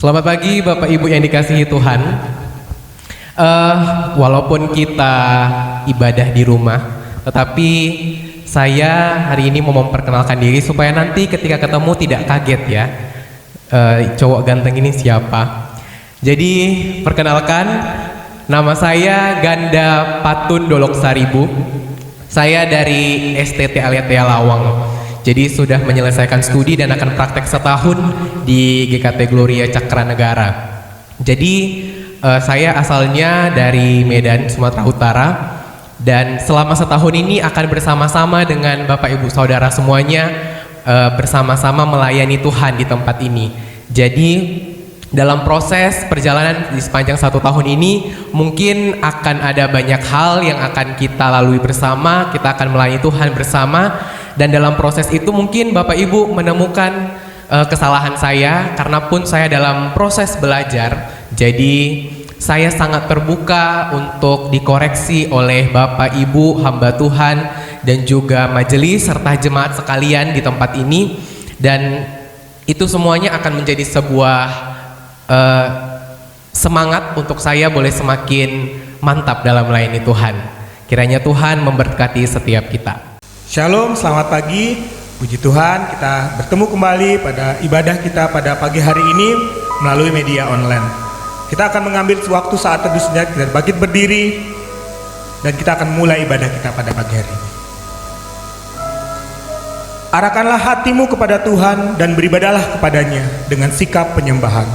Selamat pagi Bapak Ibu yang dikasihi Tuhan. Walaupun kita ibadah di rumah, tetapi saya hari ini mau memperkenalkan diri supaya nanti ketika ketemu tidak kaget ya. Cowok ganteng ini siapa? Jadi perkenalkan, nama saya Ganda Patun Dolok Saribu. Saya dari STT Aliatea Lawang. Jadi sudah menyelesaikan studi dan akan praktek setahun di GKT Gloria Cakranegara. Jadi saya asalnya dari Medan, Sumatera Utara, dan selama setahun ini akan bersama-sama dengan Bapak Ibu Saudara semuanya bersama-sama melayani Tuhan di tempat ini. Jadi dalam proses perjalanan di sepanjang 1 tahun ini mungkin akan ada banyak hal yang akan kita lalui bersama, kita akan melayani Tuhan bersama. Dan dalam proses itu mungkin Bapak Ibu menemukan kesalahan saya, karena pun saya dalam proses belajar. Jadi saya sangat terbuka untuk dikoreksi oleh Bapak Ibu hamba Tuhan dan juga majelis serta jemaat sekalian di tempat ini. Dan itu semuanya akan menjadi sebuah semangat untuk saya boleh semakin mantap dalam melayani Tuhan. Kiranya Tuhan memberkati setiap kita. Shalom, selamat pagi. Puji Tuhan, kita bertemu kembali pada ibadah kita pada pagi hari ini melalui media online. Kita akan mengambil waktu saat teduh sejenak dan bangkit berdiri, dan kita akan mulai ibadah kita pada pagi hari ini. Arahkanlah hatimu kepada Tuhan dan beribadahlah kepadanya dengan sikap penyembahan.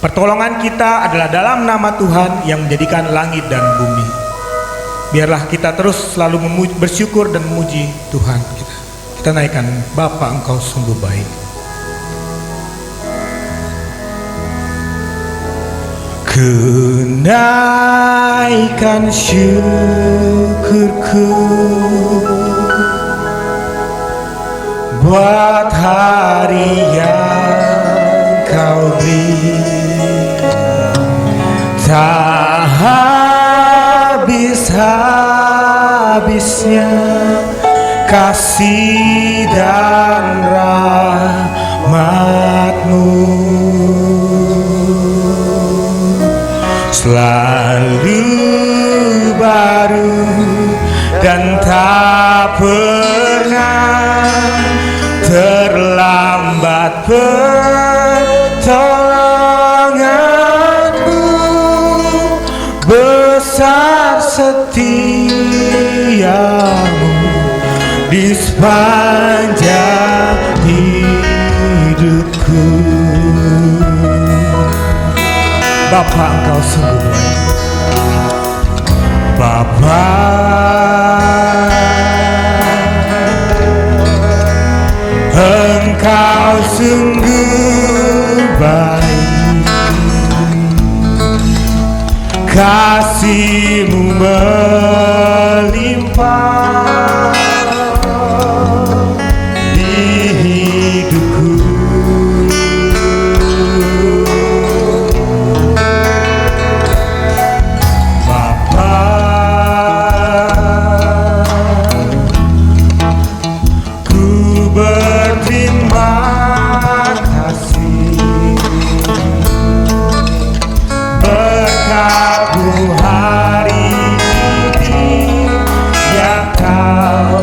Pertolongan kita adalah dalam nama Tuhan yang menjadikan langit dan bumi. Biarlah kita terus selalu bersyukur dan memuji Tuhan kita. Kita naikkan, Bapa Engkau sungguh baik. Kenaikan syukurku buat hari yang Kau beri. Tak habis-habisnya kasih dan rahmat-Mu, selalu baru dan tak pernah terlambat pertolongan-Mu. Besar setiamu di sepanjang hidupku. Bapa Engkau sungguh baik. Bapa, Engkau sungguh baik. Kasih-Mu melimpah di hidupku. Bapa, ku berterima kasih berkat hari ini yang Kau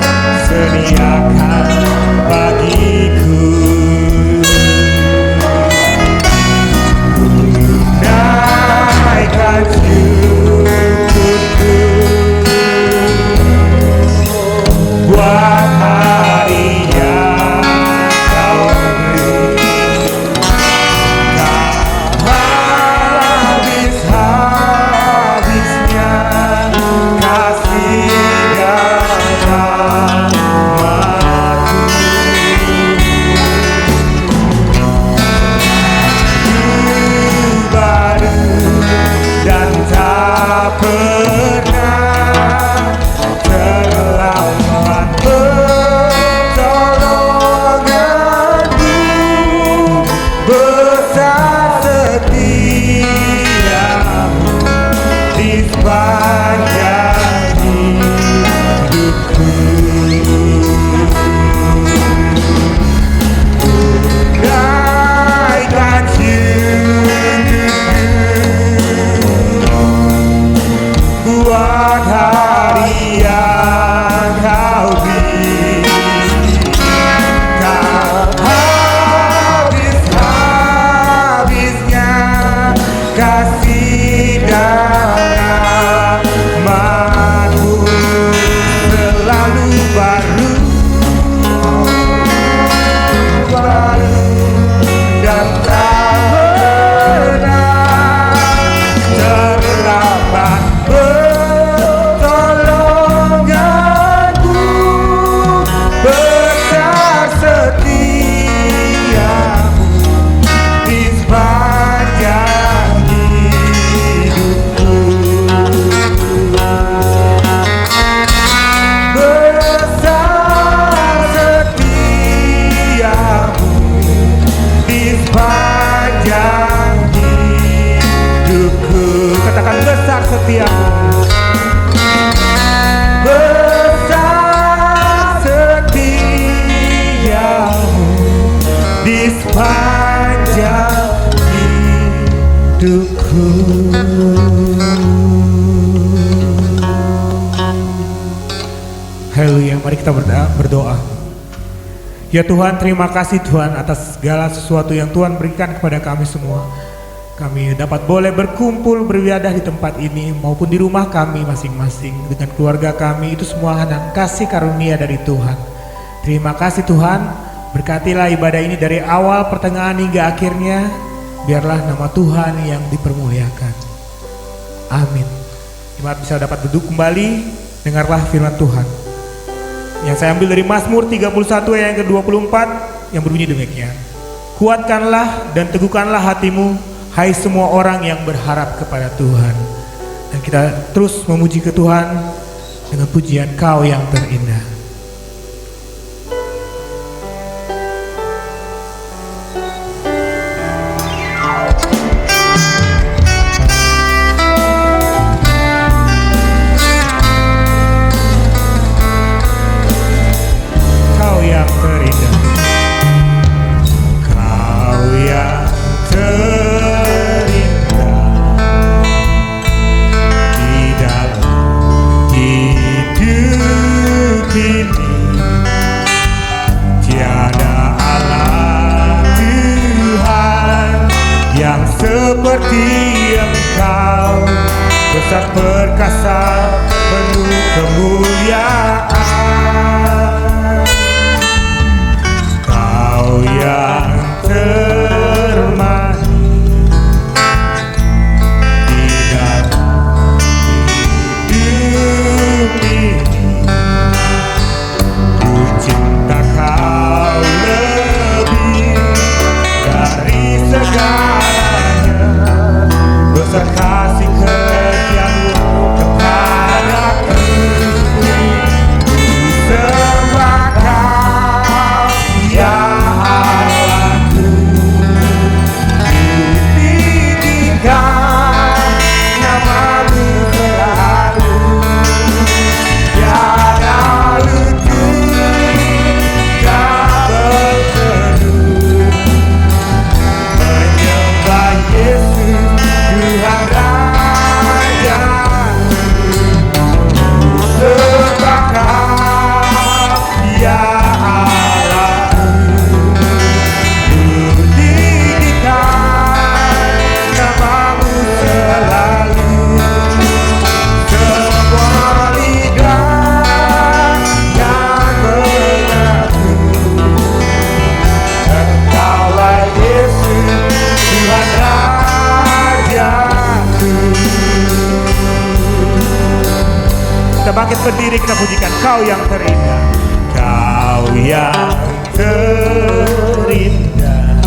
kasih dan rahmat-Mu selalu baru dan tak pernah terlambat pertolongan-Mu, besar setia-Mu di sepanjang hidupku. Besar setia-Mu di sepanjang hidupku. Katakan besar setia-Mu. Besar setia-Mu di sepanjang hidupku. Haleluya, mari kita berdoa. Ya Tuhan, terima kasih Tuhan atas segala sesuatu yang Tuhan berikan kepada kami semua. Kami dapat boleh berkumpul beribadah di tempat ini maupun di rumah kami masing-masing dengan keluarga kami. Itu semua hanya kasih karunia dari Tuhan. Terima kasih Tuhan, berkatilah ibadah ini dari awal, pertengahan hingga akhirnya. Biarlah nama Tuhan yang dipermuliakan. Amin. Jemaat bisa dapat duduk kembali, dengarlah firman Tuhan yang saya ambil dari Mazmur 31 ayat yang ke-24 yang berbunyi demikian. Kuatkanlah dan teguhkanlah hatimu, hai semua orang yang berharap kepada Tuhan. Dan kita terus memuji ke Tuhan dengan pujian Kau yang terindah. Kau yang terindah, Kau yang terindah di dalam hidup ini. Tiada Allah Tuhan yang seperti Engkau, besar perkasa penuh kemuliaan. Kau yang termanis di dalam hidup ini. Ku cinta Kau lebih dari segalanya, besar kasih setiamu kepadaku. Ku sembah Kau ya Allahku, ku tinggikan nama-Mu selalu. Tiada lutut tak berteduh menyembah Yesus Tuhan Rajaku. Ku sembah Kau ya Allahku, ku tinggikan nama-Mu selalu. Semua lidah yang mengaku Engkaulah Yesus Tuhan Rajaku. Kita bangkit berdiri, kita pujikan Kau yang terindah. Kau yang terindah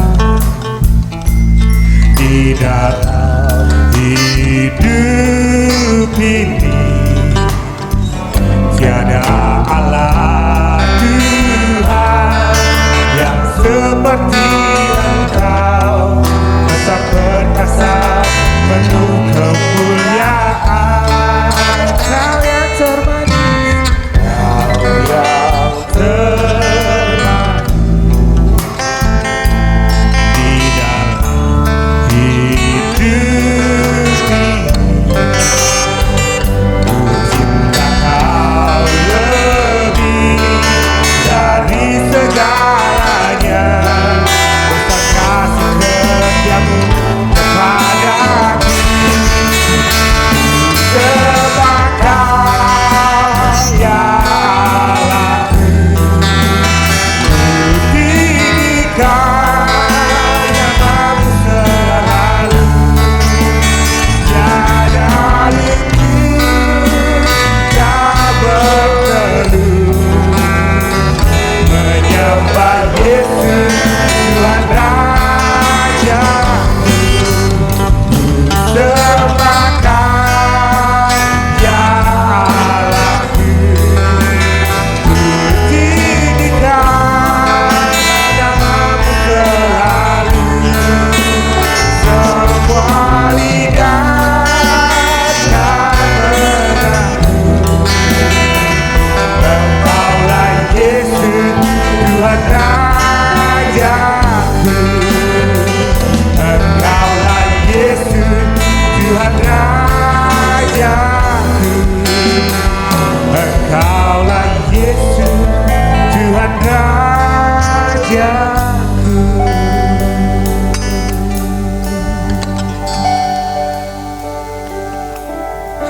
di dalam hidup ini. Tiada Allah Tuhan yang seperti Engkau, besar perkasa penuh kemuliaan. Kau yang termanis, Kau yang termanis di dalam hidup ini. Ku cinta Kau lebih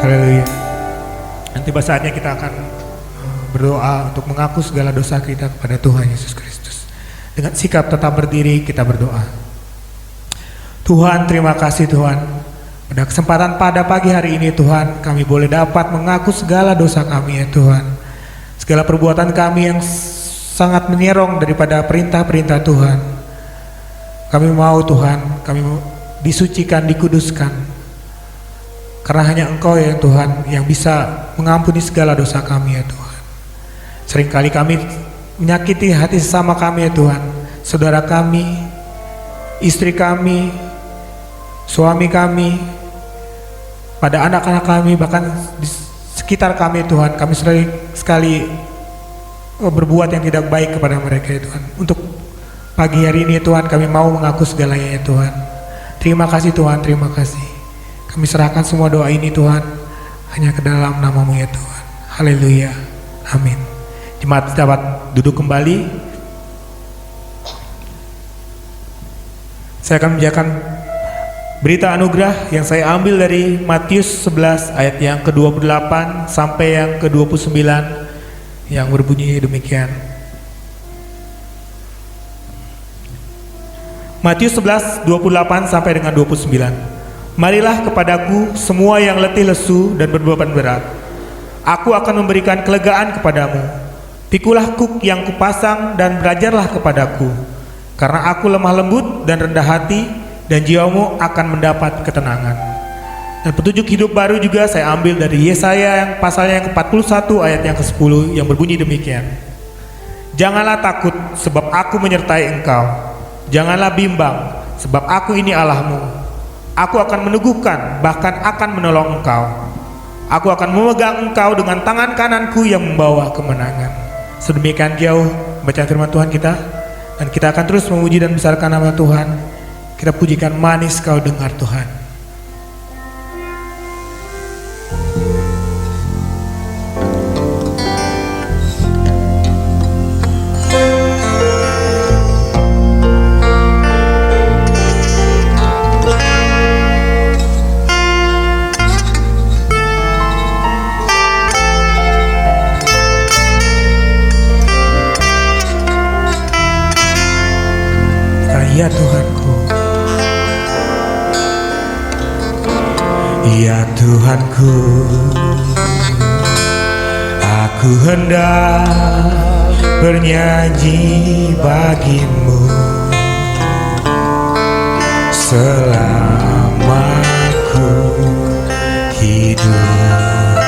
Haleluya. Nanti saatnya kita akan berdoa untuk mengaku segala dosa kita kepada Tuhan Yesus Kristus. Dengan sikap tetap berdiri kita berdoa. Tuhan, terima kasih Tuhan. Pada kesempatan pada pagi hari ini Tuhan, kami boleh dapat mengaku segala dosa kami ya Tuhan. Segala perbuatan kami yang sangat menyerong daripada perintah-perintah Tuhan. Kami mau Tuhan, kami disucikan, dikuduskan. Karena hanya Engkau ya Tuhan yang bisa mengampuni segala dosa kami ya Tuhan. Seringkali kami menyakiti hati sesama kami ya Tuhan. Saudara kami, istri kami, suami kami, pada anak-anak kami, bahkan di sekitar kami Tuhan. Kami sering sekali berbuat yang tidak baik kepada mereka ya Tuhan. Untuk pagi hari ini Tuhan, kami mau mengaku segalanya ya Tuhan. Terima kasih Tuhan, terima kasih. Kami serahkan semua doa ini Tuhan hanya ke dalam nama-Mu ya Tuhan. Haleluya. Amin. Jemaat dapat duduk kembali. Saya akan membacakan berita anugerah yang saya ambil dari Matius 11 ayat yang ke-28 sampai yang ke-29 yang berbunyi demikian. Matius 11 28 sampai dengan 29. Marilah kepadaku semua yang letih lesu dan berbeban berat. Aku akan memberikan kelegaan kepadamu. Pikulah kuk yang kupasang dan belajarlah kepadaku. Karena aku lemah lembut dan rendah hati, dan jiwamu akan mendapat ketenangan. Dan petunjuk hidup baru juga saya ambil dari Yesaya yang pasalnya yang ke-41 ayat yang ke-10 yang berbunyi demikian. Janganlah takut sebab aku menyertai engkau. Janganlah bimbang sebab aku ini Allahmu. Aku akan meneguhkan, bahkan akan menolong engkau. Aku akan memegang engkau dengan tangan kananku yang membawa kemenangan. Sedemikian jauh bacaan firman Tuhan kita. Dan kita akan terus memuji dan besarkan nama Tuhan. Kita pujikan manis kau dengar Tuhan. Ya Tuhanku, ya Tuhanku, aku hendak bernyanyi bagimu selama ku hidup.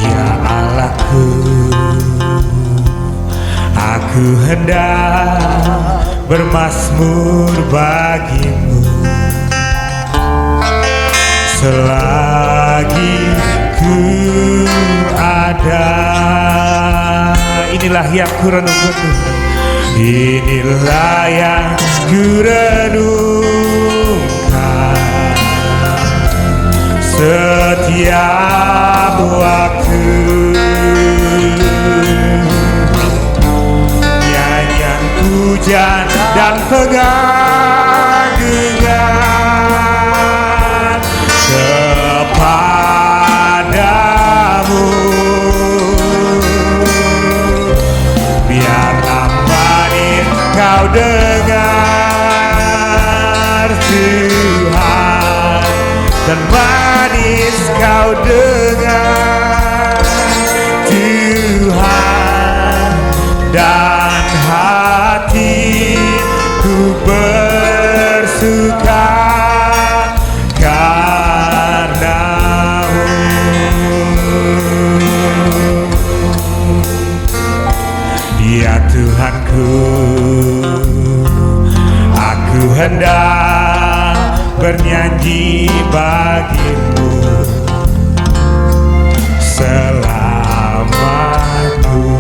Ya Allahku, aku hendak bermazmur bagimu selagi ku ada. Inilah yang ku renungkan Tuhan. Inilah yang ku renungkan setiap waktu. Nyanyian pujian dan pegangan kepadamu, biarlah manis kau dengar Tuhan, dan manis kau dengar Tuhan, dan hatiku bersuka karena-Mu. Ya Tuhanku, aku hendak bernyanyi bagimu selama ku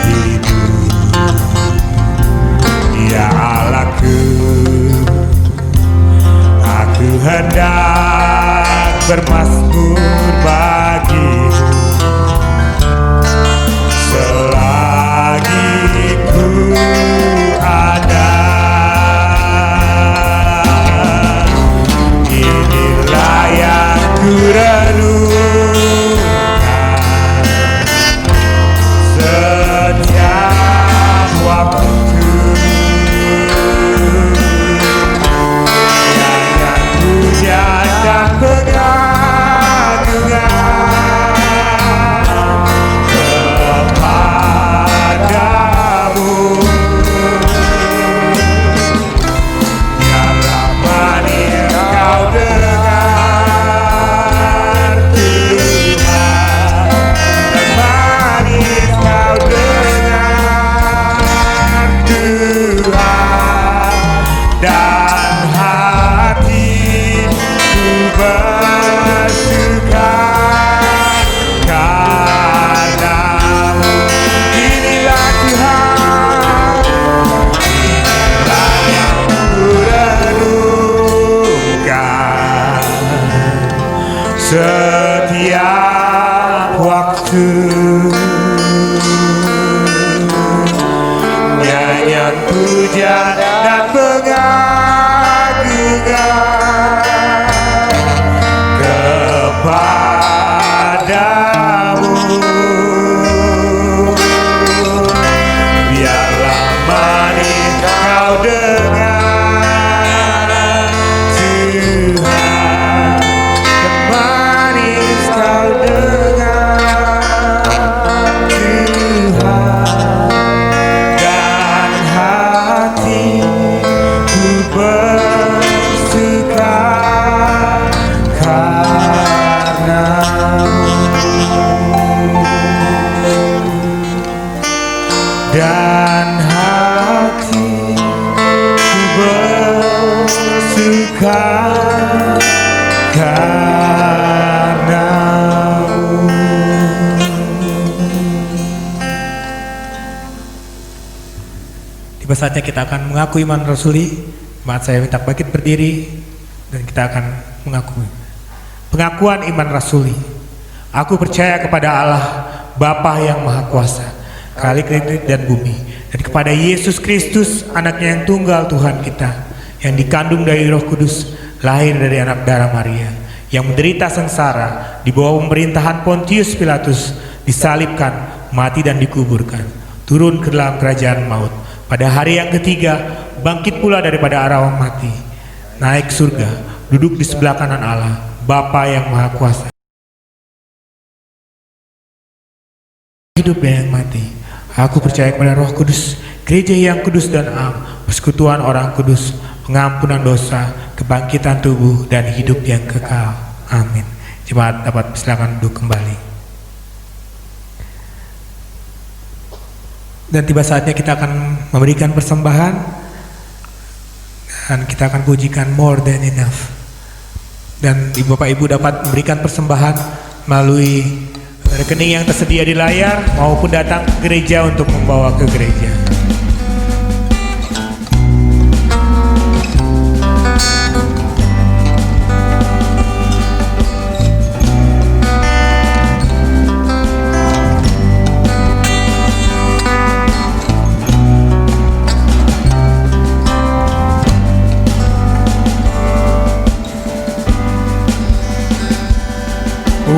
hidup. Ya Allahku, aku hendak bermazmur bagimu selagi ku ada. Inilah yang ku setiap waktu. Nyanyian puja dan pengagungan kepadamu. Biarlah manis kau dengar Tuhan, dan manis kau dengar Tuhan, dan hatiku bersuka karenamu, dan hatiku bersuka karenamu. Tiba saatnya kita akan mengaku iman rasuli. Jemaat saya minta bangkit berdiri dan kita akan mengakui pengakuan iman rasuli. Aku percaya kepada Allah Bapa yang Maha Kuasa, Khalik langit dan bumi, dan kepada Yesus Kristus, anaknya yang tunggal Tuhan kita, yang dikandung dari Roh Kudus, lahir dari anak darah Maria, yang menderita sengsara di bawah pemerintahan Pontius Pilatus, disalibkan, mati dan dikuburkan, turun ke dalam kerajaan maut. Pada hari yang ketiga, bangkit pula daripada arwah mati, naik surga, duduk di sebelah kanan Allah, Bapa yang Maha Kuasa. Hidup yang mati. Aku percaya kepada Roh Kudus, gereja yang kudus dan am, persekutuan orang kudus, pengampunan dosa, kebangkitan tubuh, dan hidup yang kekal. Amin. Jemaat dapat silakan duduk kembali. Dan tiba saatnya kita akan memberikan persembahan, dan kita akan pujikan More Than Enough. Dan Bapak Ibu dapat memberikan persembahan melalui rekening yang tersedia di layar maupun datang ke gereja untuk membawa ke gereja.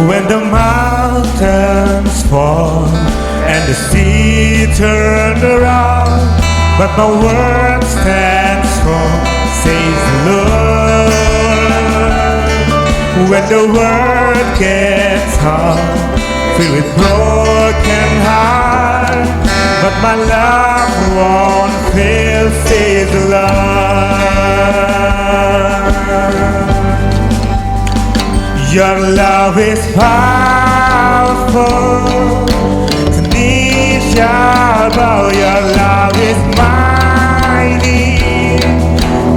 When the mountains fall and the sea turns around, but my word stands strong, says the Lord. When the world gets hard, filled with broken heart, but my love won't fail, says the Lord. Your love is powerful, the knees shall bow. Your love is mighty,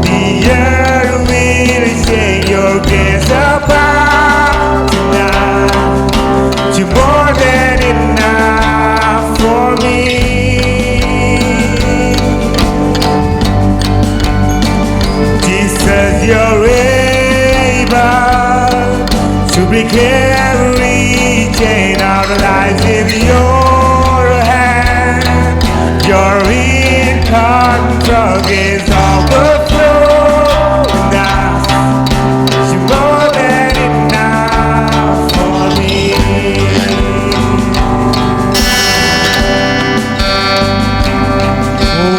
the earth will shake. Your grace abound tonight, you're more than enough for me. Jesus, you're able to break every chain. Our lives in your hand. You're in control. Is overflowing now. You're more than enough for me.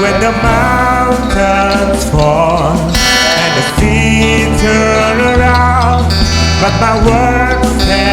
When the mountains fall and the sea turn around, but my word stands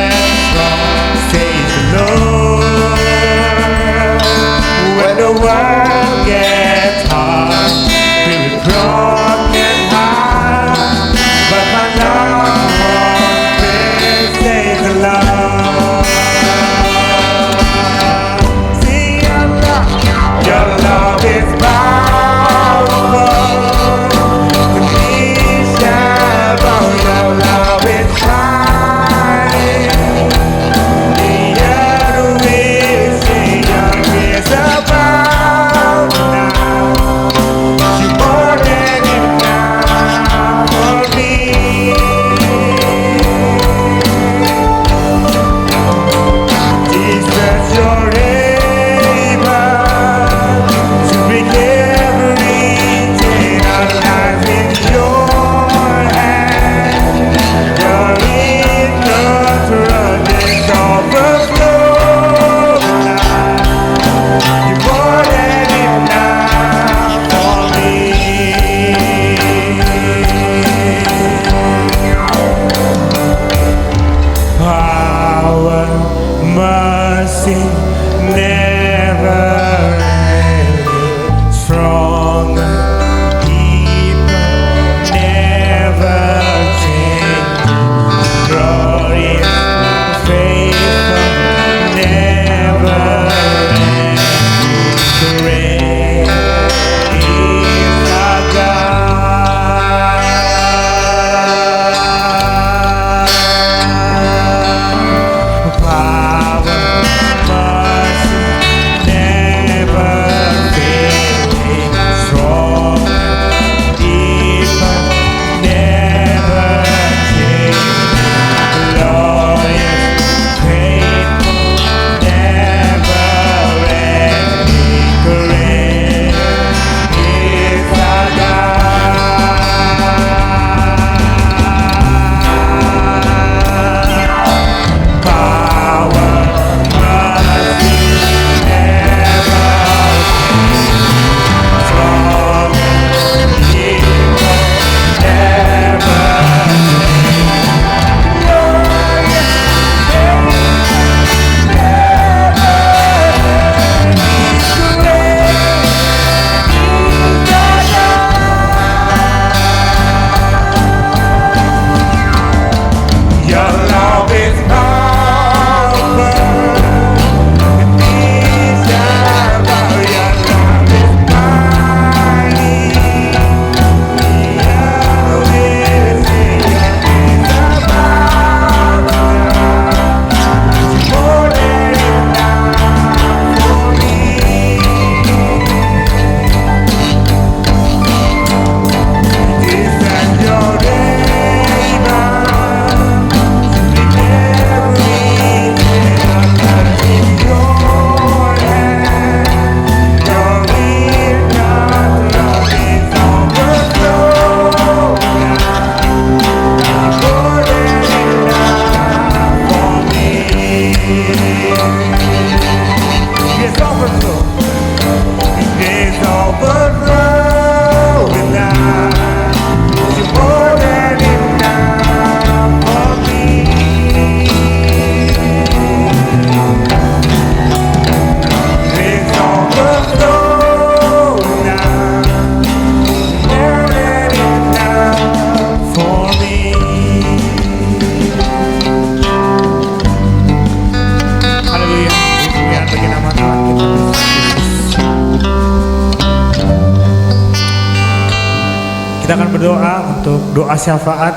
berdoa untuk doa syafaat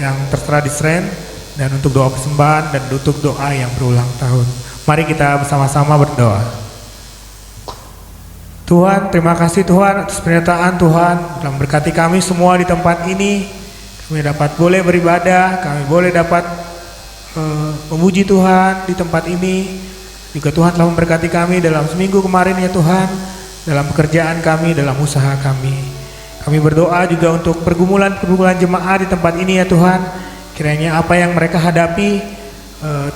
yang tertera di sren, dan untuk doa persembahan, dan untuk doa yang berulang tahun. Mari kita bersama-sama berdoa. Tuhan, terima kasih Tuhan atas pernyataan Tuhan dan berkati kami semua di tempat ini. Kami dapat boleh beribadah, kami boleh dapat memuji Tuhan di tempat ini. Juga Tuhan telah memberkati kami dalam seminggu kemarin ya Tuhan, dalam pekerjaan kami, dalam usaha kami. Kami berdoa juga untuk pergumulan-pergumulan jemaat di tempat ini ya Tuhan. Kiranya apa yang mereka hadapi,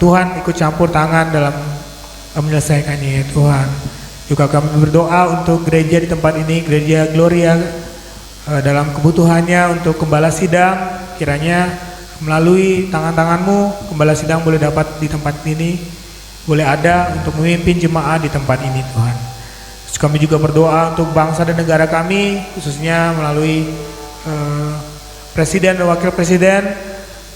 Tuhan ikut campur tangan dalam menyelesaikannya ya Tuhan. Juga kami berdoa untuk gereja di tempat ini, gereja Gloria, dalam kebutuhannya untuk gembala sidang. Kiranya melalui tangan-tangan-Mu, gembala sidang boleh dapat di tempat ini, boleh ada untuk memimpin jemaat di tempat ini Tuhan. Terus kami juga berdoa untuk bangsa dan negara kami, khususnya melalui presiden dan wakil presiden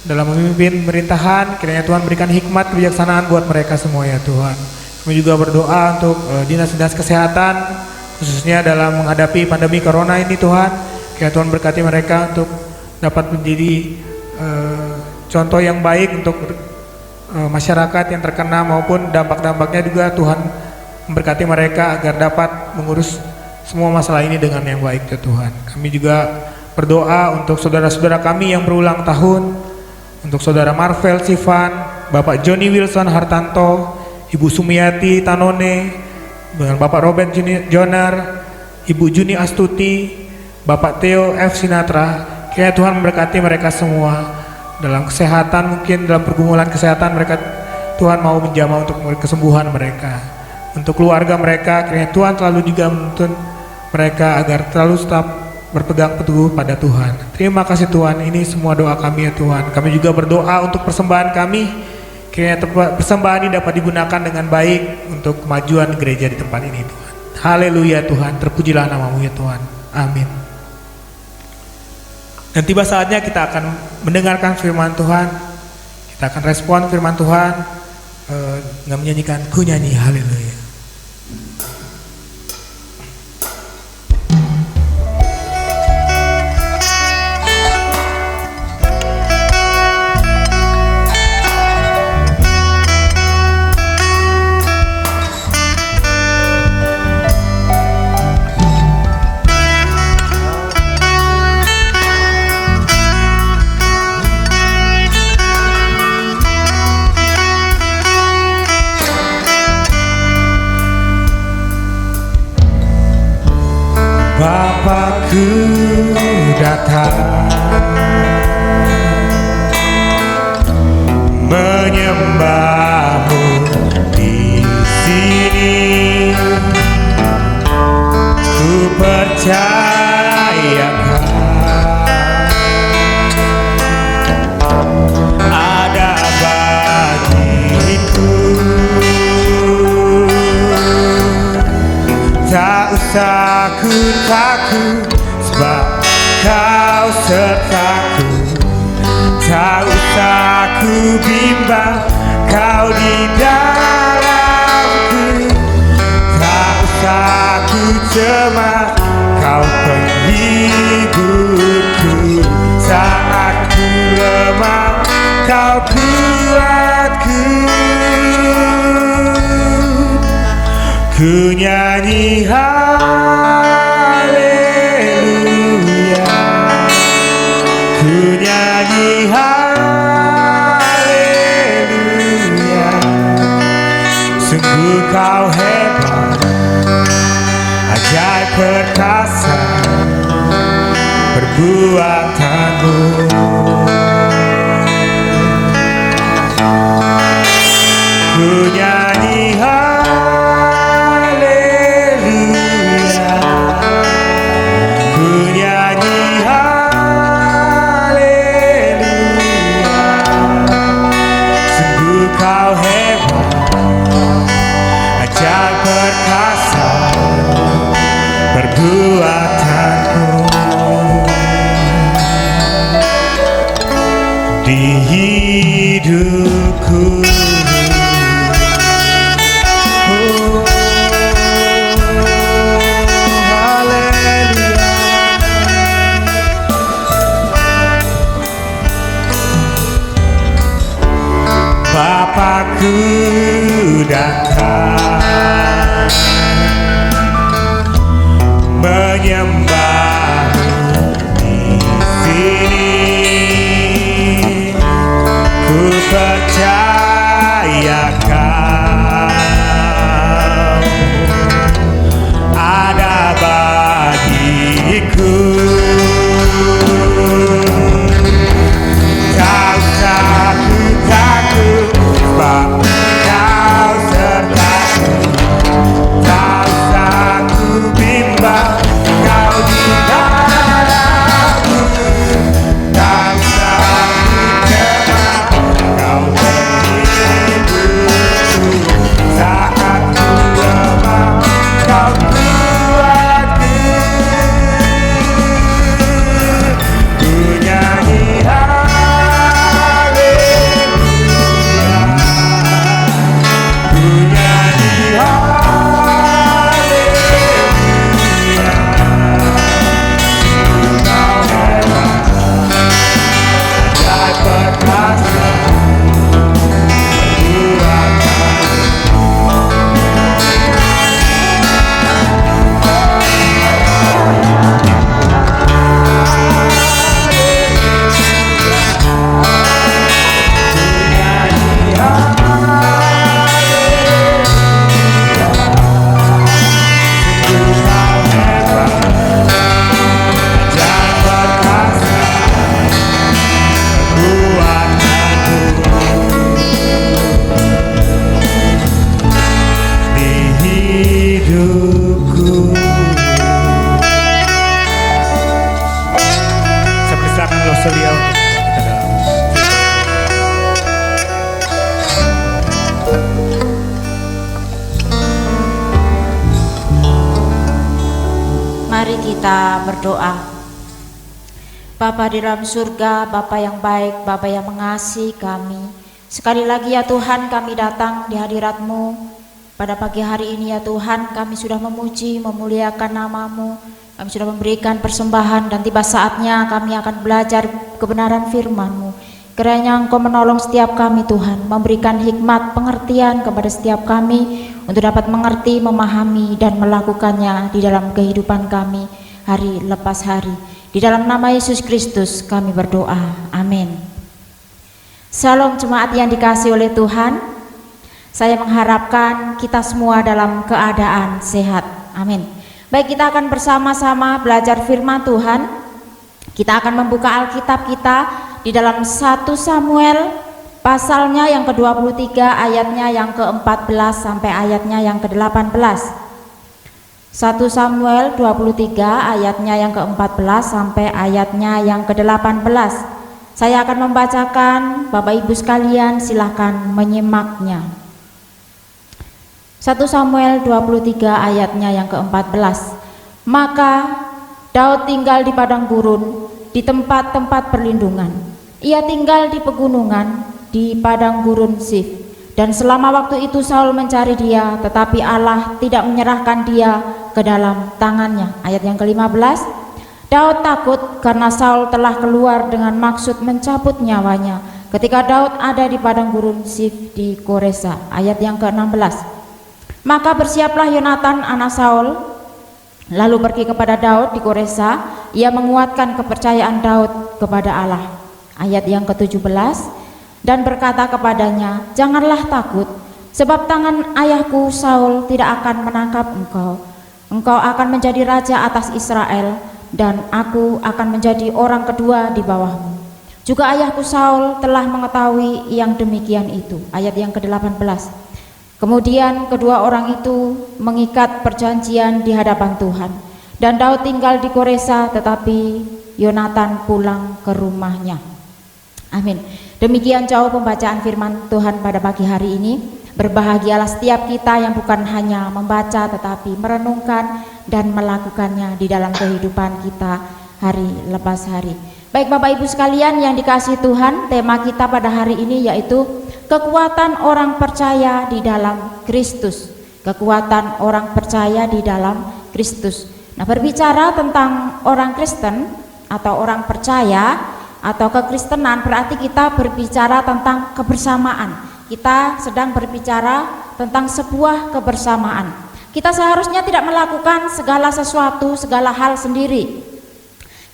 dalam memimpin pemerintahan. Kiranya Tuhan berikan hikmat kebijaksanaan buat mereka semua ya Tuhan. Kami juga berdoa untuk dinas-dinas kesehatan, khususnya dalam menghadapi pandemi corona ini Tuhan. Kiranya Tuhan berkati mereka untuk dapat menjadi contoh yang baik untuk masyarakat yang terkena, maupun dampak-dampaknya juga Tuhan memberkati mereka agar dapat mengurus semua masalah ini dengan yang baik ya Tuhan. Kami juga berdoa untuk saudara-saudara kami yang berulang tahun, untuk saudara Marvel Sivan, Bapak Johnny Wilson Hartanto, Ibu Sumiati Tanone, dengan Bapak Robert Jonar, Ibu Juni Astuti, Bapak Theo F. Sinatra. Kiranya Tuhan memberkati mereka semua dalam kesehatan, mungkin dalam pergumulan kesehatan mereka, Tuhan mau menjamah untuk kesembuhan mereka. Untuk keluarga mereka, kiranya Tuhan selalu juga menuntun mereka agar terlalu tetap berpegang teguh pada Tuhan. Terima kasih Tuhan, ini semua doa kami ya Tuhan. Kami juga berdoa untuk persembahan kami, kiranya persembahan ini dapat digunakan dengan baik untuk kemajuan gereja di tempat ini Tuhan. Haleluya Tuhan, terpujilah nama-Mu ya Tuhan. Amin. Dan tiba saatnya kita akan mendengarkan firman Tuhan. Kita akan respon firman Tuhan dengan menyanyikan Ku Nyanyi Haleluya. Bapakku datang menyembah-Mu di sini. Ku percayakan ada bagiku. Tak usah ku takut, sebab Kau sertaku. Tak usah ku bimbang, Kau di dalamku. Tak usah ku cemas, Kau penghiburku. Saat ku lemah, Kau kuatku. Ku nyanyi haleluya, ku nyanyi haleluya. Sungguh Kau hebat, ajaib perkasa perbuatan-Mu. Ku nyanyi Kau hebat, ajaib perkasa perbuatan-Mu. Di hidupku, haleluya. Aku datang menyembahmu di sini. Ku percaya Kau ada bagiku. Kau takut sebab Kau sertaku. Kau aku bimbang, Kau di dalamku. Kau aku cepat, Kau menghiburku. Saat ku lemah, Kau kuatku. Ku nyanyi haleluya, ku nyanyi haleluya. Kau hebat, ajaib perkasa, kuatkan. Saya persilakan Roselia untuk kita dalam. Mari kita berdoa. Bapa di dalam surga, Bapa yang baik, Bapa yang mengasihi kami. Sekali lagi ya Tuhan, kami datang di hadirat-Mu. Pada pagi hari ini ya Tuhan, kami sudah memuji, memuliakan nama-Mu. Kami sudah memberikan persembahan dan tiba saatnya kami akan belajar kebenaran firman-Mu. Kiranya Engkau menolong setiap kami Tuhan, memberikan hikmat, pengertian kepada setiap kami untuk dapat mengerti, memahami dan melakukannya di dalam kehidupan kami hari lepas hari. Di dalam nama Yesus Kristus kami berdoa. Amin. Shalom jemaat yang dikasihi oleh Tuhan. Saya mengharapkan kita semua dalam keadaan sehat. Amin. Baik, kita akan bersama-sama belajar firman Tuhan. Kita akan membuka Alkitab kita di dalam 1 Samuel pasalnya yang ke-23 ayatnya yang ke-14 sampai ayatnya yang ke-18. 1 Samuel 23 ayatnya yang ke-14 sampai ayatnya yang ke-18. Saya akan membacakan, Bapak Ibu sekalian silahkan menyimaknya. 1 Samuel 23 ayatnya yang ke-14. Maka Daud tinggal di padang gurun, di tempat-tempat perlindungan. Ia tinggal di pegunungan, di padang gurun Sif. Dan selama waktu itu Saul mencari dia, tetapi Allah tidak menyerahkan dia ke dalam tangannya. Ayat yang ke-15. Daud takut karena Saul telah keluar dengan maksud mencabut nyawanya ketika Daud ada di padang gurun Sif di Koresa. Ayat yang ke-16. Maka bersiaplah Yonatan anak Saul lalu pergi kepada Daud di Koresa. Ia menguatkan kepercayaan Daud kepada Allah. Ayat yang ke-17. Dan berkata kepadanya, janganlah takut, sebab tangan ayahku Saul tidak akan menangkap engkau. Engkau akan menjadi raja atas Israel, dan aku akan menjadi orang kedua di bawahmu. Juga ayahku Saul telah mengetahui yang demikian itu. Ayat yang ke-18. Kemudian kedua orang itu mengikat perjanjian di hadapan Tuhan. Dan Daud tinggal di Koresa, tetapi Yonatan pulang ke rumahnya. Amin. Demikian jauh pembacaan firman Tuhan pada pagi hari ini. Berbahagialah setiap kita yang bukan hanya membaca tetapi merenungkan dan melakukannya di dalam kehidupan kita hari lepas hari. Baik Bapak Ibu sekalian yang dikasihi Tuhan, tema kita pada hari ini yaitu kekuatan orang percaya di dalam Kristus. Kekuatan orang percaya di dalam Kristus. Nah, berbicara tentang orang Kristen atau orang percaya atau kekristenan, berarti kita berbicara tentang kebersamaan. kita sedang berbicara tentang sebuah kebersamaan. Kita seharusnya tidak melakukan segala sesuatu, segala hal sendiri.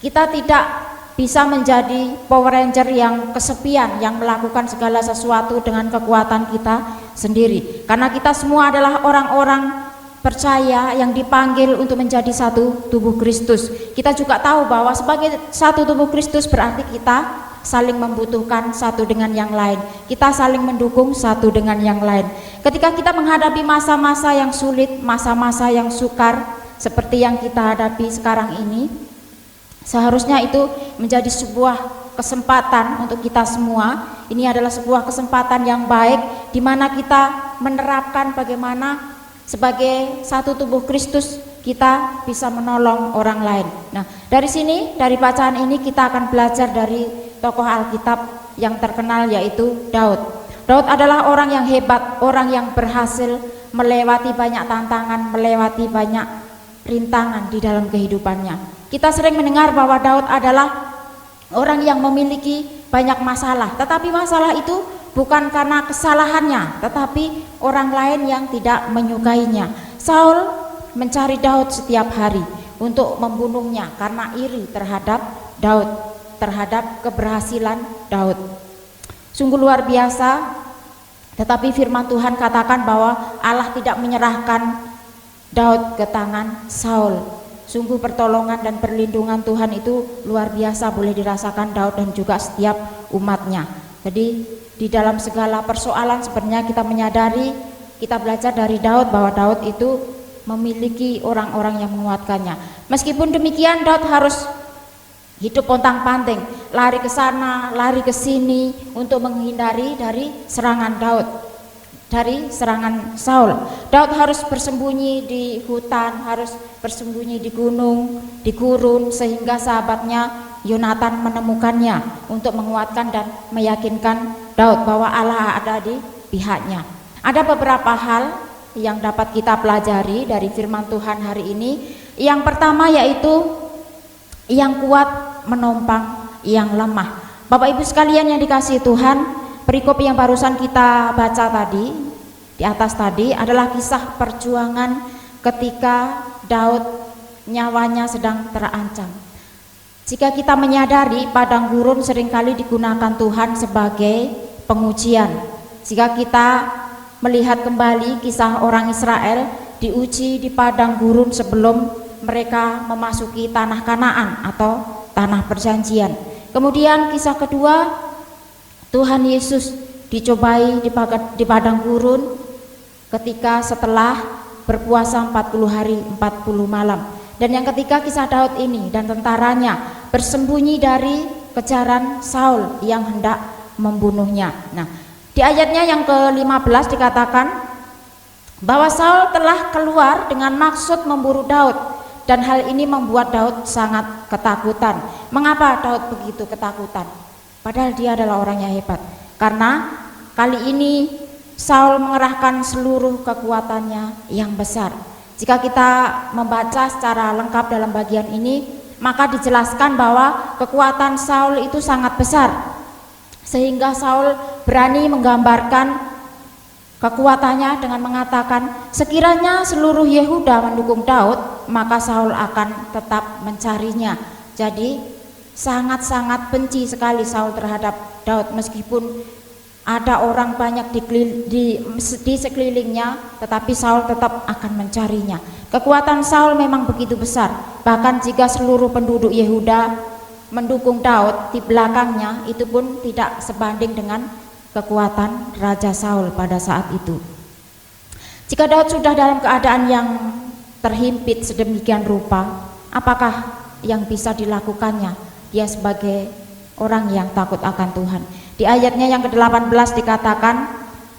Kita tidak bisa menjadi Power Ranger yang kesepian, yang melakukan segala sesuatu dengan kekuatan kita sendiri. Karena kita semua adalah orang-orang percaya yang dipanggil untuk menjadi satu tubuh Kristus. Kita juga tahu bahwa sebagai satu tubuh Kristus berarti kita saling membutuhkan satu dengan yang lain. Kita saling mendukung satu dengan yang lain. Ketika kita menghadapi masa-masa yang sulit, masa-masa yang sukar seperti yang kita hadapi sekarang ini, seharusnya itu menjadi sebuah kesempatan untuk kita semua. Ini adalah sebuah kesempatan yang baik di mana kita menerapkan bagaimana sebagai satu tubuh Kristus kita bisa menolong orang lain. Nah, dari sini, dari bacaan ini kita akan belajar dari tokoh Alkitab yang terkenal yaitu Daud. Daud adalah orang yang hebat, orang yang berhasil melewati banyak tantangan, melewati banyak rintangan di dalam kehidupannya. Kita sering mendengar bahwa Daud adalah orang yang memiliki banyak masalah, tetapi masalah itu bukan karena kesalahannya, tetapi orang lain yang tidak menyukainya. Saul mencari Daud setiap hari untuk membunuhnya karena iri terhadap Daud, terhadap keberhasilan Daud. Sungguh luar biasa, tetapi firman Tuhan katakan bahwa Allah tidak menyerahkan Daud ke tangan Saul. Sungguh pertolongan dan perlindungan Tuhan itu luar biasa boleh dirasakan Daud dan juga setiap umatnya. Jadi di dalam segala persoalan sebenarnya kita menyadari, kita belajar dari Daud bahwa Daud itu memiliki orang-orang yang menguatkannya. Meskipun demikian Daud harus hidup pontang-panting, lari ke sana, lari ke sini untuk menghindari dari serangan Daud, dari serangan Saul. Daud harus bersembunyi di hutan, harus bersembunyi di gunung, di gurun, sehingga sahabatnya Yonatan menemukannya untuk menguatkan dan meyakinkan Daud bahwa Allah ada di pihaknya. Ada beberapa hal yang dapat kita pelajari dari firman Tuhan hari ini. Yang pertama yaitu yang kuat menopang yang lemah. Bapak Ibu sekalian yang dikasihi Tuhan, perikop yang barusan kita baca tadi, di atas tadi adalah kisah perjuangan ketika Daud nyawanya sedang terancam. Jika kita menyadari padang gurun seringkali digunakan Tuhan sebagai pengujian. Jika kita melihat kembali kisah orang Israel diuji di padang gurun sebelum mereka memasuki tanah Kanaan atau tanah perjanjian. Kemudian kisah kedua, Tuhan Yesus dicobai di padang gurun ketika setelah berpuasa 40 hari 40 malam. Dan yang ketiga kisah Daud ini dan tentaranya bersembunyi dari kejaran Saul yang hendak membunuhnya. Nah, di ayatnya yang ke-15 dikatakan bahwa Saul telah keluar dengan maksud memburu Daud dan hal ini membuat Daud sangat ketakutan. Mengapa Daud begitu ketakutan? Padahal dia adalah orang yang hebat. Karena kali ini Saul mengerahkan seluruh kekuatannya yang besar. Jika kita membaca secara lengkap dalam bagian ini, maka dijelaskan bahwa kekuatan Saul itu sangat besar, sehingga Saul berani menggambarkan kekuatannya dengan mengatakan, sekiranya seluruh Yehuda mendukung Daud, maka Saul akan tetap mencarinya. Jadi sangat-sangat benci sekali Saul terhadap Daud, meskipun ada orang banyak di sekelilingnya, tetapi Saul tetap akan mencarinya. Kekuatan Saul memang begitu besar, bahkan jika seluruh penduduk Yehuda mendukung Daud di belakangnya, itu pun tidak sebanding dengan kekuatan Raja Saul pada saat itu. Jika Daud sudah dalam keadaan yang terhimpit sedemikian rupa, apakah yang bisa dilakukannya? Dia sebagai orang yang takut akan Tuhan. Di ayatnya yang ke-18 dikatakan,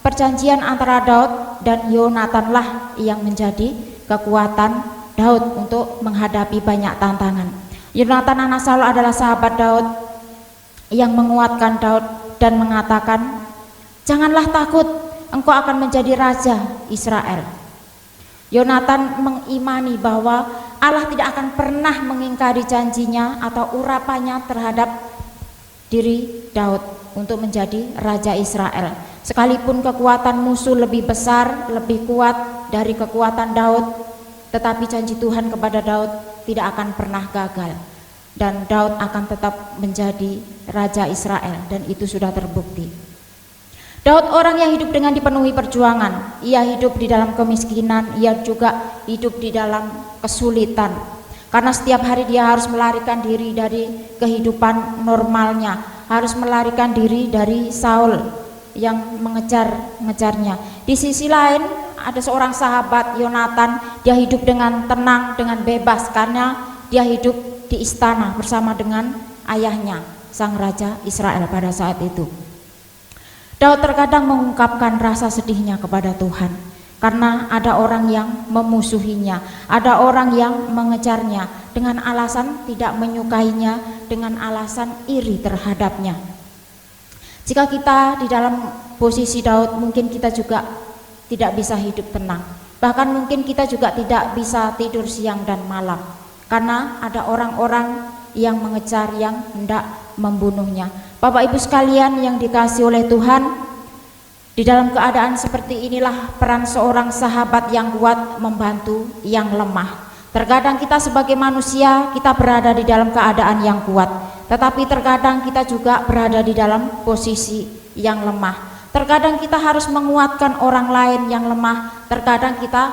perjanjian antara Daud dan Yonatanlah yang menjadi kekuatan Daud untuk menghadapi banyak tantangan. Yonatan anak Saul adalah sahabat Daud yang menguatkan Daud dan mengatakan, janganlah takut, engkau akan menjadi raja Israel. Yonatan mengimani bahwa Allah tidak akan pernah mengingkari janjinya atau urapannya terhadap diri Daud untuk menjadi raja Israel. Sekalipun kekuatan musuh lebih besar, lebih kuat dari kekuatan Daud, tetapi janji Tuhan kepada Daud tidak akan pernah gagal. Dan Daud akan tetap menjadi Raja Israel, dan itu sudah terbukti. Daud orang yang hidup dengan dipenuhi perjuangan. Ia hidup di dalam kemiskinan, ia juga hidup di dalam kesulitan. Karena setiap hari dia harus melarikan diri dari kehidupan normalnya, harus melarikan diri dari Saul yang mengejar-ngejarnya. Di sisi lain ada seorang sahabat, Yonatan, dia hidup dengan tenang, dengan bebas karena dia hidup di istana bersama dengan ayahnya, sang Raja Israel pada saat itu. Daud terkadang mengungkapkan rasa sedihnya kepada Tuhan karena ada orang yang memusuhinya, ada orang yang mengejarnya dengan alasan tidak menyukainya, dengan alasan iri terhadapnya. Jika kita di dalam posisi Daud, mungkin kita juga tidak bisa hidup tenang. Bahkan mungkin kita juga tidak bisa tidur siang dan malam karena ada orang-orang yang mengejar, yang hendak membunuhnya. Bapak Ibu sekalian yang dikasihi oleh Tuhan, di dalam keadaan seperti inilah peran seorang sahabat yang kuat membantu yang lemah. Terkadang kita sebagai manusia, kita berada di dalam keadaan yang kuat, tetapi terkadang kita juga berada di dalam posisi yang lemah. Terkadang kita harus menguatkan orang lain yang lemah, terkadang kita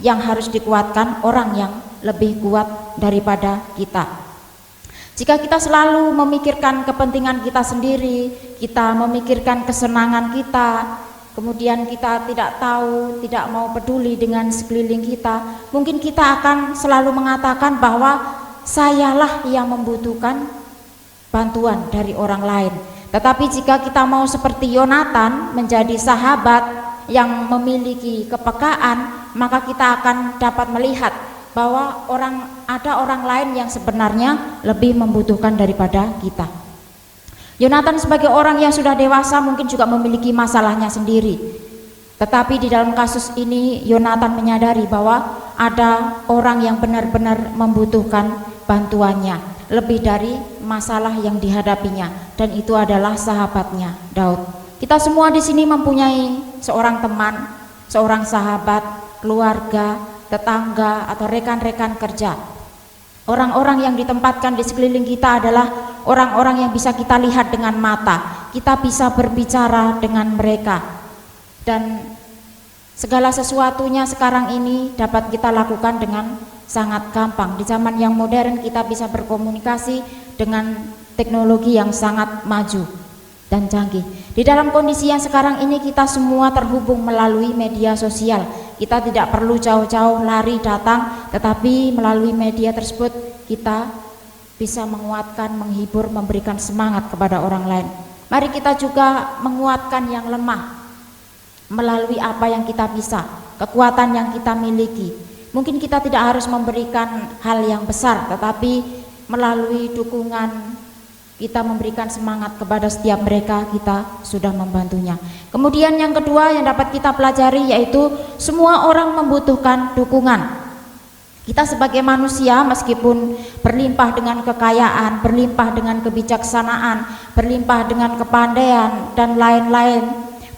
yang harus dikuatkan orang yang lebih kuat daripada kita. Jika kita selalu memikirkan kepentingan kita sendiri, kita memikirkan kesenangan kita, kemudian kita tidak tahu, tidak mau peduli dengan sekeliling kita, mungkin kita akan selalu mengatakan bahwa sayalah yang membutuhkan bantuan dari orang lain. Tetapi jika kita mau seperti Yonatan menjadi sahabat yang memiliki kepekaan, maka kita akan dapat melihat bahwa ada orang lain yang sebenarnya lebih membutuhkan daripada kita. Yonatan sebagai orang yang sudah dewasa mungkin juga memiliki masalahnya sendiri. Tetapi di dalam kasus ini Yonatan menyadari bahwa ada orang yang benar-benar membutuhkan bantuannya, lebih dari masalah yang dihadapinya, dan itu adalah sahabatnya Daud. Kita semua di sini mempunyai seorang teman, seorang sahabat, keluarga, tetangga atau rekan-rekan kerja. Orang-orang yang ditempatkan di sekeliling kita adalah orang-orang yang bisa kita lihat dengan mata. Kita bisa berbicara dengan mereka. Dan segala sesuatunya sekarang ini dapat kita lakukan dengan sangat gampang. Di zaman yang modern kita bisa berkomunikasi dengan teknologi yang sangat maju dan canggih. Di dalam kondisi yang sekarang ini kita semua terhubung melalui media sosial. Kita tidak perlu jauh-jauh lari datang, tetapi melalui media tersebut kita bisa menguatkan, menghibur, memberikan semangat kepada orang lain. Mari kita juga menguatkan yang lemah melalui apa yang kita bisa, kekuatan yang kita miliki. Mungkin kita tidak harus memberikan hal yang besar, tetapi melalui dukungan kita memberikan semangat kepada setiap mereka, kita sudah membantunya. Kemudian yang kedua yang dapat kita pelajari yaitu semua orang membutuhkan dukungan. Kita sebagai manusia meskipun berlimpah dengan kekayaan, berlimpah dengan kebijaksanaan, berlimpah dengan kepandaian dan lain-lain,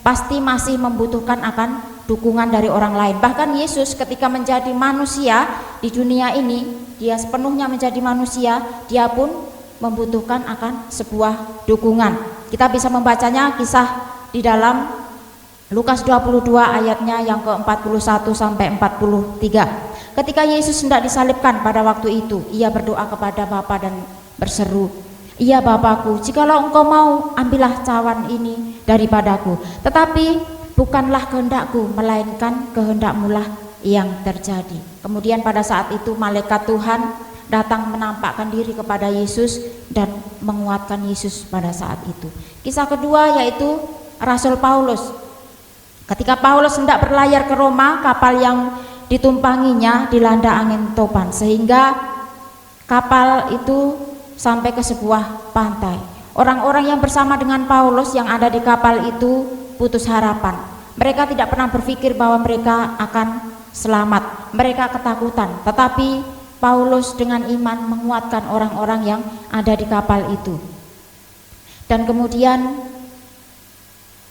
pasti masih membutuhkan akan dukungan dari orang lain. Bahkan Yesus ketika menjadi manusia di dunia ini, dia sepenuhnya menjadi manusia, dia pun membutuhkan akan sebuah dukungan. Kita bisa membacanya kisah di dalam Lukas 22 ayatnya yang ke-41 sampai 43. Ketika Yesus hendak disalibkan pada waktu itu, ia berdoa kepada Bapa dan berseru, "Iya Bapakku, jikalau Engkau mau, ambillah cawan ini daripadaku. Tetapi bukanlah kehendakku, melainkan kehendak-Mu lah yang terjadi." Kemudian pada saat itu malaikat Tuhan datang menampakkan diri kepada Yesus dan menguatkan Yesus pada saat itu. Kisah kedua yaitu Rasul Paulus. Ketika Paulus hendak berlayar ke Roma, kapal yang ditumpanginya dilanda angin topan sehingga kapal itu sampai ke sebuah pantai. Orang-orang yang bersama dengan Paulus yang ada di kapal itu putus harapan. Mereka tidak pernah berpikir bahwa mereka akan selamat. Mereka ketakutan, tetapi Paulus dengan iman menguatkan orang-orang yang ada di kapal itu. Dan kemudian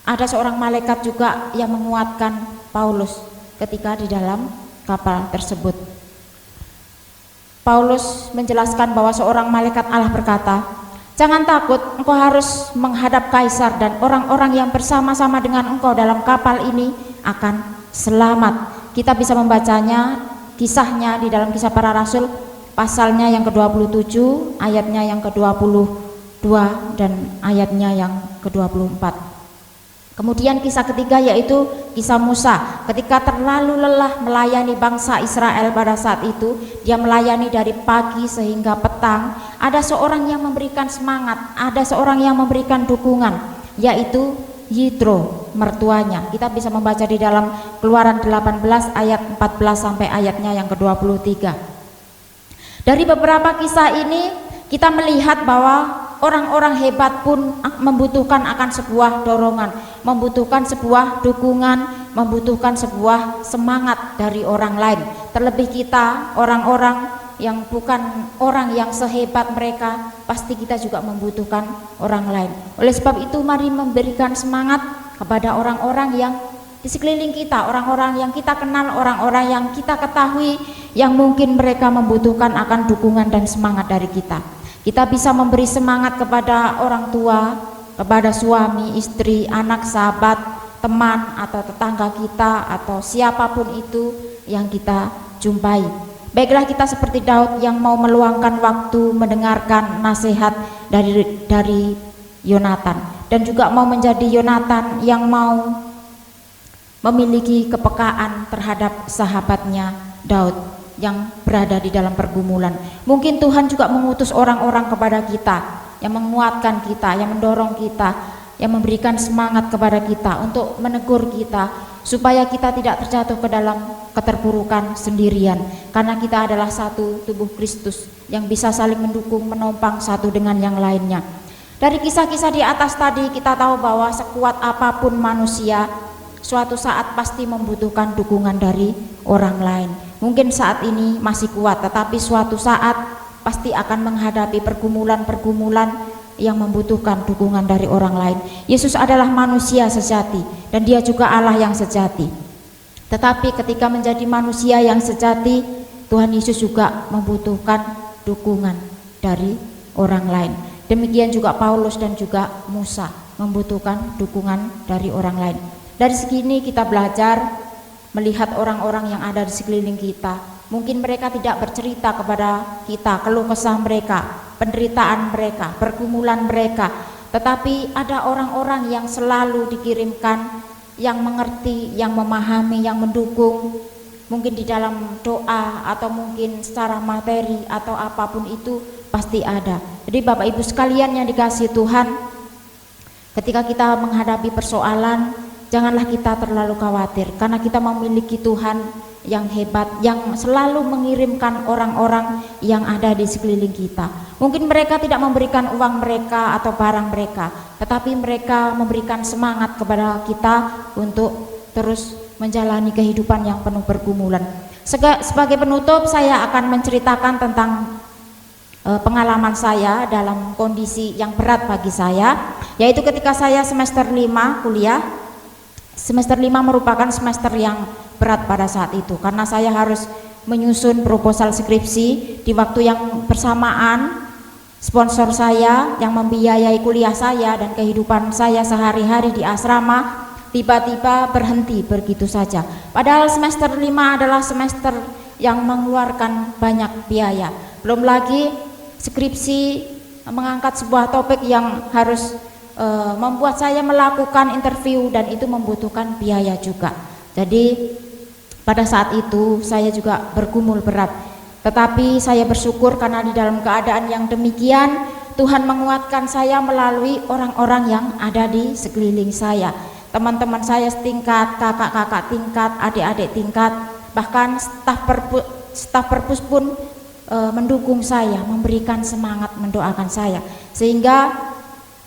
ada seorang malaikat juga yang menguatkan Paulus ketika di dalam kapal tersebut. Paulus menjelaskan bahwa seorang malaikat Allah berkata, "Jangan takut, engkau harus menghadap kaisar dan orang-orang yang bersama-sama dengan engkau dalam kapal ini akan selamat." Kita bisa membacanya, kisahnya di dalam Kisah Para Rasul pasalnya yang ke-27, ayatnya yang ke-22 dan ayatnya yang ke-24. Kemudian kisah ketiga yaitu kisah Musa. Ketika terlalu lelah melayani bangsa Israel pada saat itu, dia melayani dari pagi sehingga petang. Ada seorang yang memberikan semangat, ada seorang yang memberikan dukungan, yaitu Yitro, mertuanya. Kita bisa membaca di dalam Keluaran 18 ayat 14 sampai ayatnya yang ke-23. Dari beberapa kisah ini kita melihat bahwa orang-orang hebat pun membutuhkan akan sebuah dorongan, membutuhkan sebuah dukungan, membutuhkan sebuah semangat dari orang lain. Terlebih kita, orang-orang yang bukan orang yang sehebat mereka, pasti kita juga membutuhkan orang lain. Oleh sebab itu, mari memberikan semangat kepada orang-orang yang di sekeliling kita, orang-orang yang kita kenal, orang-orang yang kita ketahui, yang mungkin mereka membutuhkan akan dukungan dan semangat dari kita. Kita bisa memberi semangat kepada orang tua, kepada suami, istri, anak, sahabat, teman, atau tetangga kita, atau siapapun itu yang kita jumpai. Baiklah kita seperti Daud yang mau meluangkan waktu mendengarkan nasihat dari Yonatan, dan juga mau menjadi Yonatan yang mau memiliki kepekaan terhadap sahabatnya Daud yang berada di dalam pergumulan. Mungkin Tuhan juga mengutus orang-orang kepada kita yang menguatkan kita, yang mendorong kita, yang memberikan semangat kepada kita untuk menegur kita supaya kita tidak terjatuh ke dalam keterpurukan sendirian, karena kita adalah satu tubuh Kristus yang bisa saling mendukung, menopang satu dengan yang lainnya. Dari kisah-kisah di atas tadi kita tahu bahwa sekuat apapun manusia, suatu saat pasti membutuhkan dukungan dari orang lain. Mungkin saat ini masih kuat, tetapi suatu saat pasti akan menghadapi pergumulan-pergumulan yang membutuhkan dukungan dari orang lain. Yesus adalah manusia sejati dan dia juga Allah yang sejati. Tetapi ketika menjadi manusia yang sejati, Tuhan Yesus juga membutuhkan dukungan dari orang lain. Demikian juga Paulus dan juga Musa membutuhkan dukungan dari orang lain. Dari segini kita belajar melihat orang-orang yang ada di sekeliling kita. Mungkin mereka tidak bercerita kepada kita keluh kesah mereka, penderitaan mereka, pergumulan mereka, tetapi ada orang-orang yang selalu dikirimkan, yang mengerti, yang memahami, yang mendukung, mungkin di dalam doa atau mungkin secara materi atau apapun itu pasti ada. Jadi Bapak Ibu sekalian yang dikasihi Tuhan, ketika kita menghadapi persoalan, janganlah kita terlalu khawatir, karena kita memiliki Tuhan yang hebat, yang selalu mengirimkan orang-orang yang ada di sekeliling kita. Mungkin mereka tidak memberikan uang mereka atau barang mereka, tetapi mereka memberikan semangat kepada kita untuk terus menjalani kehidupan yang penuh pergumulan. Sebagai penutup, saya akan menceritakan tentang pengalaman saya dalam kondisi yang berat bagi saya, yaitu ketika saya semester 5 kuliah. Semester 5 merupakan semester yang berat pada saat itu, karena saya harus menyusun proposal skripsi di waktu yang bersamaan. Sponsor saya yang membiayai kuliah saya dan kehidupan saya sehari-hari di asrama tiba-tiba berhenti begitu saja. Padahal semester 5 adalah semester yang mengeluarkan banyak biaya. Belum lagi skripsi mengangkat sebuah topik yang harus membuat saya melakukan interview, dan itu membutuhkan biaya juga. Jadi pada saat itu saya juga bergumul berat, tetapi saya bersyukur karena di dalam keadaan yang demikian Tuhan menguatkan saya melalui orang-orang yang ada di sekeliling saya, teman-teman saya setingkat, kakak-kakak tingkat, adik-adik tingkat, bahkan staf perpus pun mendukung saya, memberikan semangat, mendoakan saya, sehingga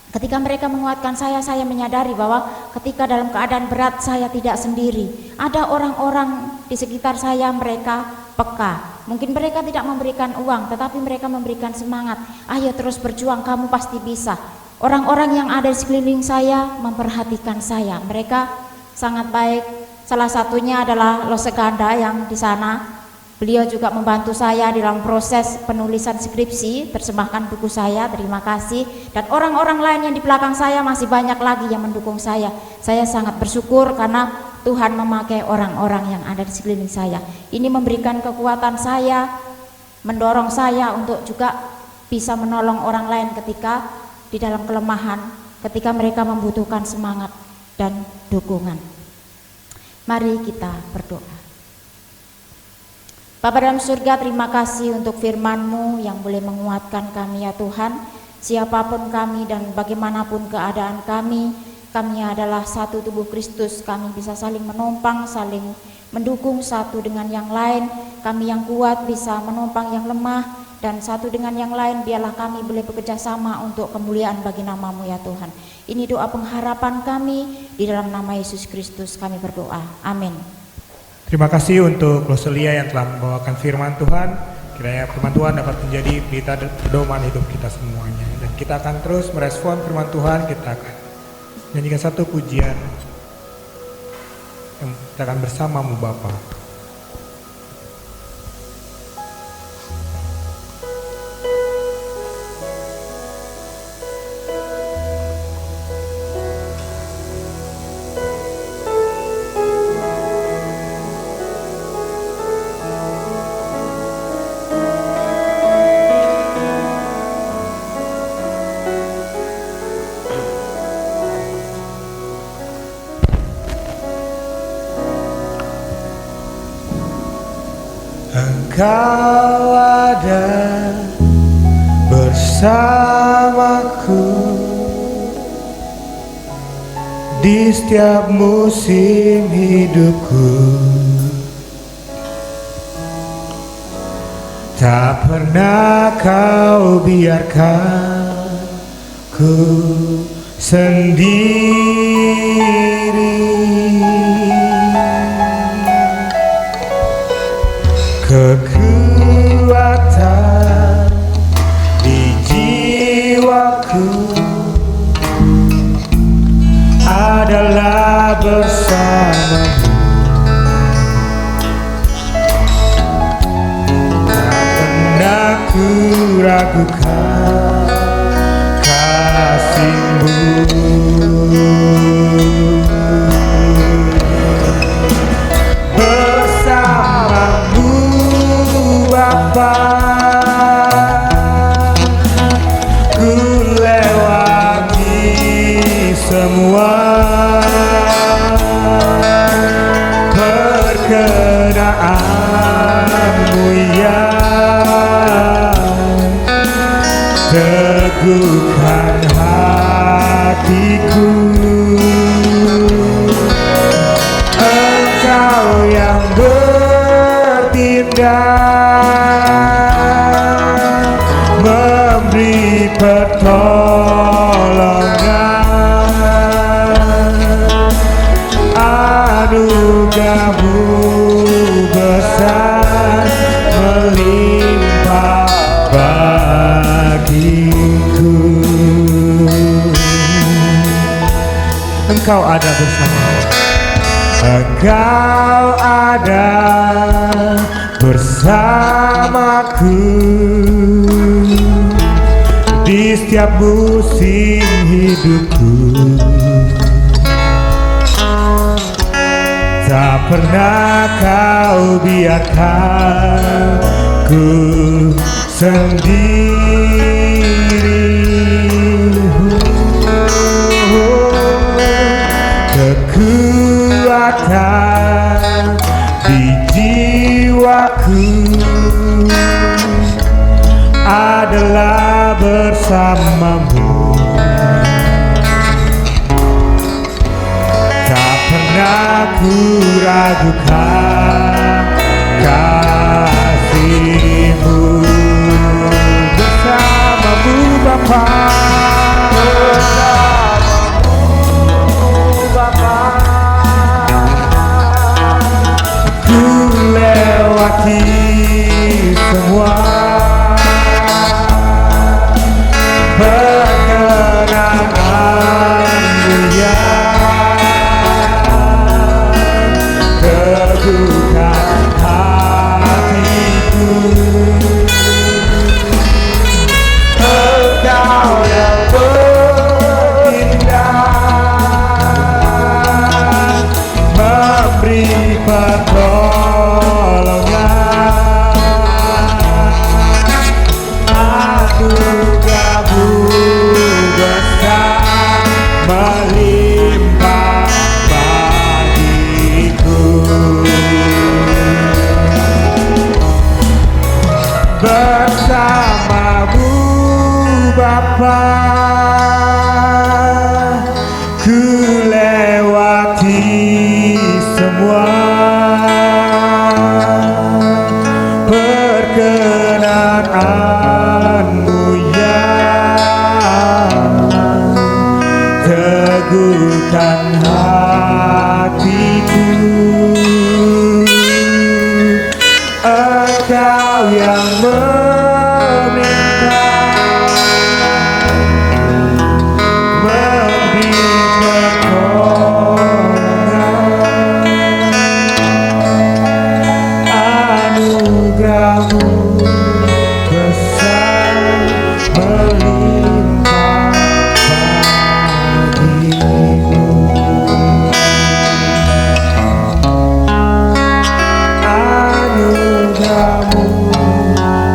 ketika mereka menguatkan saya menyadari bahwa ketika dalam keadaan berat saya tidak sendiri. Ada orang-orang di sekitar saya, mereka peka. Mungkin mereka tidak memberikan uang, tetapi mereka memberikan semangat. Ayo terus berjuang, kamu pasti bisa. Orang-orang yang ada di sekeliling saya memperhatikan saya. Mereka sangat baik. Salah satunya adalah Loseganda yang di sana. Beliau juga membantu saya dalam proses penulisan skripsi, terjemahkan buku saya. Terima kasih. Dan orang-orang lain yang di belakang saya masih banyak lagi yang mendukung saya. Saya sangat bersyukur karena Tuhan memakai orang-orang yang ada di sekeliling saya. Ini memberikan kekuatan saya, mendorong saya untuk juga bisa menolong orang lain ketika di dalam kelemahan, ketika mereka membutuhkan semangat dan dukungan. Mari kita berdoa. Bapa dalam surga, terima kasih untuk firman-Mu yang boleh menguatkan kami ya Tuhan. Siapapun kami dan bagaimanapun keadaan kami adalah satu tubuh Kristus. Kami bisa saling menumpang, saling mendukung satu dengan yang lain. Kami yang kuat bisa menumpang yang lemah, dan satu dengan yang lain biarlah kami boleh bekerja sama untuk kemuliaan bagi nama-Mu ya Tuhan. Ini doa pengharapan kami, di dalam nama Yesus Kristus kami berdoa. Amin. Terima kasih untuk Roselia yang telah membawakan firman Tuhan. Kiranya firman Tuhan dapat menjadi pelita pedoman hidup kita semuanya. Dan kita akan terus merespon firman Tuhan. Kita akan nyanyikan satu pujian yang kita akan bersama-Mu Bapa. Engkau ada bersamaku di setiap musim hidupku. Tak pernah Kau biarkan ku sendiri. Kekuatan di jiwaku adalah bersama-Mu. Tak pernah ku ragukan kasih-Mu. Bersama-Mu Bapa, ku lewati semua perkenaan-Mu yang teguhkan hatiku. Engkau yang bertindak, memberi pertolongan. Anugerah-Mu besar melimpah bagiku. Engkau ada bersama, Engkau ada bersamaku di setiap musim hidupku. Tak pernah Kau biarkan ku sendiri. Kekuatan di jiwaku adalah bersama-Mu. Tak pernah ku ragukan kasih-Mu. Bersama-Mu Bapa, ku lewati semua perkenaan melimpah bagiku. Bersamamu Bapa, ku lewati semua. Perkenanmu yang teguhkan hatiku. Engkau yang meminta, memberi pertolongan. Anugerahmu besar melimpah bagiku. Anugerahmu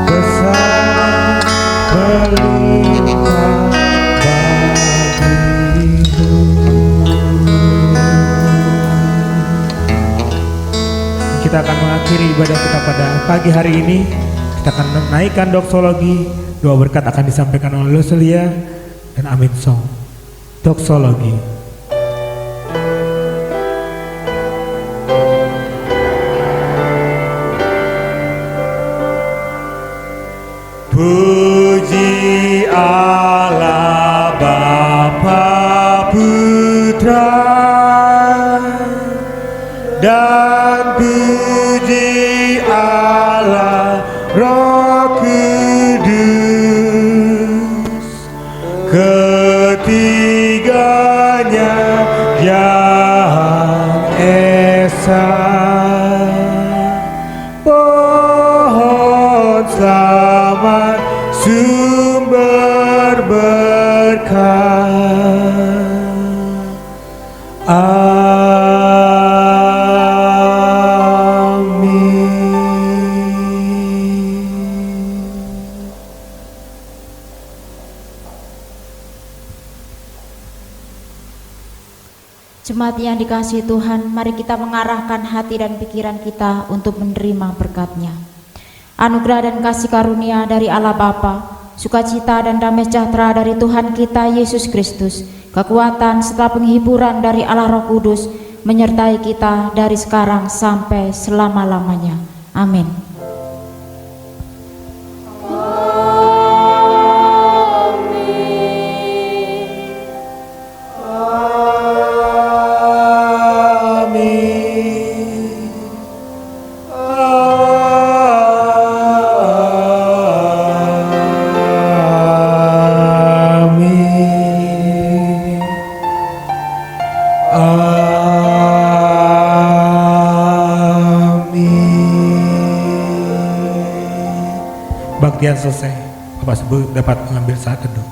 besar melimpah bagiku. Kita akan mengakhiri ibadah kita pada pagi hari ini. Kita akan menaikkan doksologi. Doa berkat akan disampaikan oleh Lucelia dan Amin Song. Doksologi. Puji Allah Bapa Putra dan puji Allah Roh Kudus, ketiganya yang esa. Pohon selamat sumber berkah. Jemaat yang dikasihi Tuhan, mari kita mengarahkan hati dan pikiran kita untuk menerima berkat-Nya. Anugerah dan kasih karunia dari Allah Bapa, sukacita dan damai sejahtera dari Tuhan kita Yesus Kristus, kekuatan serta penghiburan dari Allah Roh Kudus menyertai kita dari sekarang sampai selama-lamanya. Amin. Baktian selesai. Bapak dapat mengambil saat teduh.